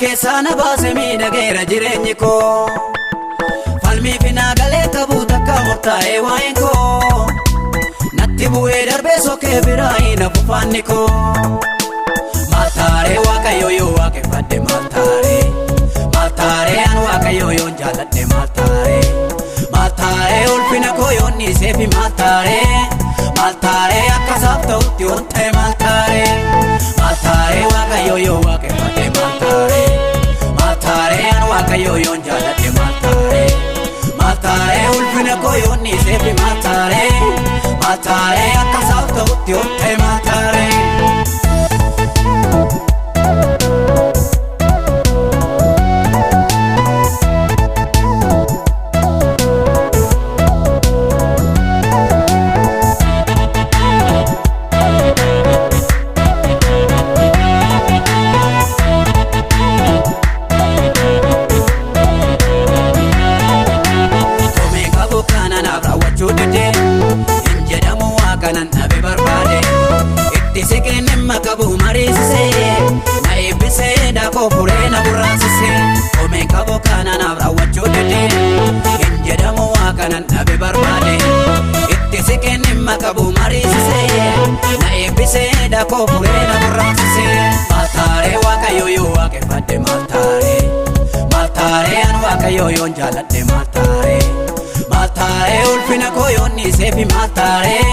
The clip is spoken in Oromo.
keessa na baase miidhageera jireenyi koo falmii fi naagalee qabu takka murtaa'e waa'een koo natti bu'ee darbee sokee biraa hin hafu faanni koo maaltaaree waaqayyo yoo waaqeffadhe maaltaaree maaltaaree an waaqayyo yoon jaaladhe maaltaaree ulfina koo yoon dhiisee fi maaltaaree akkasaaf ta'utti yoon ta'e maaltaaree waaqayyo yoo waaqeffadhe maaltaaree an waaqayyo yoon jaaladhe maaltaaree ulfina koo yoon dhiisee fi maaltaaree akkasaaf ta'utti yoon ta'e maaltaaree. Makabu marisise na ebise da ko purena burasise o me kabo kana na rawacho dede injedamu akana nabe barbade ittise kenne makabu marisise na ebise da ko purena burasise maaltaaree waaqayyo yoo waaqeffadhe maaltaaree an waaqayyo yoon jaaladhe maaltaaree ulfina koo yoon dhiisee fi maaltaaree